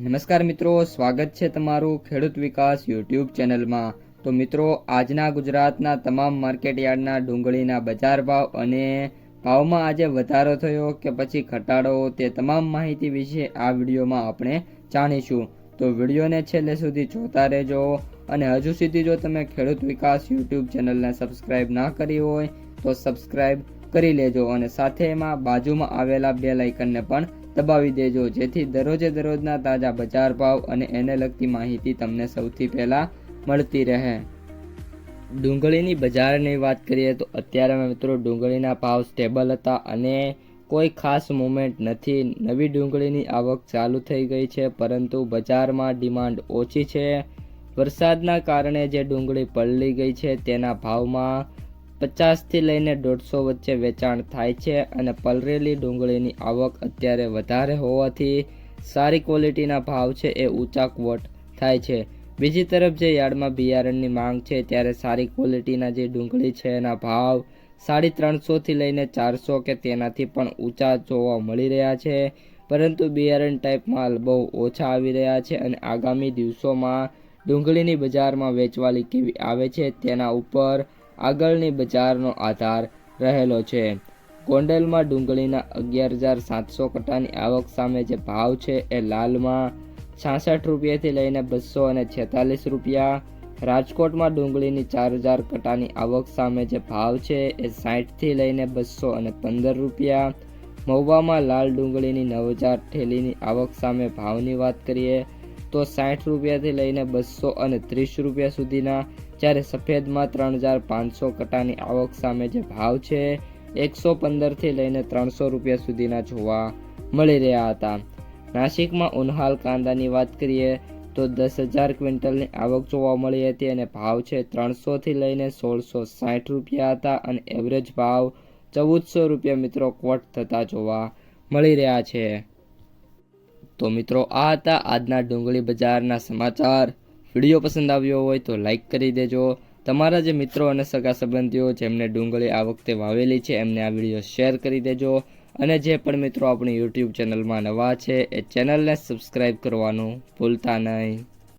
નમસ્કાર મિત્રો, સ્વાગત છે તમારું ખેડૂત વિકાસ યુટ્યુબ ચેનલમાં। તો મિત્રો, આજના ગુજરાતના તમામ માર્કેટયાર્ડના ડુંગળીના બજાર ભાવ અને ભાવમાં આજે વધારો થયો કે પછી ઘટાડો, તે તમામ માહિતી વિશે આ વિડીયોમાં આપણે જાણીશું। તો વિડીયોને છેલ્લે સુધી જોતા રહેજો અને હજુ સુધી જો તમે ખેડૂત વિકાસ યુટ્યુબ ચેનલને સબસ્ક્રાઈબ ના કરી હોય તો સબસ્ક્રાઈબ કરી લેજો અને સાથે એમાં બાજુમાં આવેલા બેલ આઇકનને પણ દબાવી દેજો, જેથી દરરોજે દરરોજના તાજા બજાર ભાવ અને એને લગતી માહિતી તમને સૌથી પહેલા મળતી રહે। ડુંગળીની બજારની વાત કરીએ તો અત્યારે મિત્રો ડુંગળીના ભાવ સ્ટેબલ હતા અને કોઈ ખાસ મૂવમેન્ટ નથી। નવી ડુંગળીની આવક ચાલુ થઈ ગઈ છે, પરંતુ બજારમાં ડિમાન્ડ ઓછી છે। વરસાદના કારણે જે ડુંગળી પલળી ગઈ છે તેના ભાવમાં 50 થી લઈને 150 વચ્ચે વેચાણ થાય છે અને પલળેલી ડુંગળીની આવક અત્યારે વધારે હોવાથી સારી ક્વોલિટીના ભાવ છે એ ઊંચા ક્વોટ થાય છે। બીજી તરફ જે યાર્ડમાં બિયારણની માંગ છે ત્યારે સારી ક્વોલિટીના જે ડુંગળી છે એના ભાવ 350 થી લઈને 400 કે તેનાથી પણ ઊંચા જોવા મળી રહ્યા છે, પરંતુ બિયારણ ટાઈપ માલ બહુ ઓછા આવી રહ્યા છે અને આગામી દિવસોમાં ડુંગળીની બજારમાં વેચવાલી કેવી આવે છે તેના ઉપર આગળની બજારનો આધાર રહેલો છે। ગોંડલમાં ડુંગળીના 11,700 કટ્ટાની આવક સામે જે ભાવ છે એ લાલમાં 66 રૂપિયાથી લઈને 246 રૂપિયા, રાજકોટમાં ડુંગળીની 4,000 કટ્ટાની આવક સામે જે ભાવ છે એ 60 થી લઈને 215 રૂપિયા, મહુવામાં લાલ ડુંગળીની 9,000 થેલીની આવક સામે ભાવની વાત કરીએ તો 60 રૂપિયાથી લઈને 230 રૂપિયા સુધીના, જ્યારે સફેદમાં 3,500 કટ્ટાની આવક સામે જે ભાવ છે 115 થી લઈને 300 રૂપિયા સુધીના જોવા મળી રહ્યા હતા। નાસિકમાં ઉનહાલ કાંદાની વાત કરીએ તો 10,000 ક્વિન્ટલની આવક જોવા મળી હતી અને ભાવ છે 300 થી લઈને 1,660 રૂપિયા હતા અને એવરેજ ભાવ 1,400 રૂપિયા મિત્રો ક્વોટ થતા જોવા મળી રહ્યા છે। તો મિત્રો, આ હતા આજના ડુંગળી બજારના સમાચાર। વિડીયો પસંદ આવ્યો હોય તો લાઈક કરી દેજો। તમારા જે મિત્રો અને સગા સંબંધીઓ જેમને ડુંગળી આ વખતે વાવેલી છે એમને આ વિડીયો શેર કરી દેજો અને જે પણ મિત્રો આપણી યુટ્યુબ ચેનલમાં નવા છે એ ચેનલને સબસ્ક્રાઈબ કરવાનું ભૂલતા નહીં।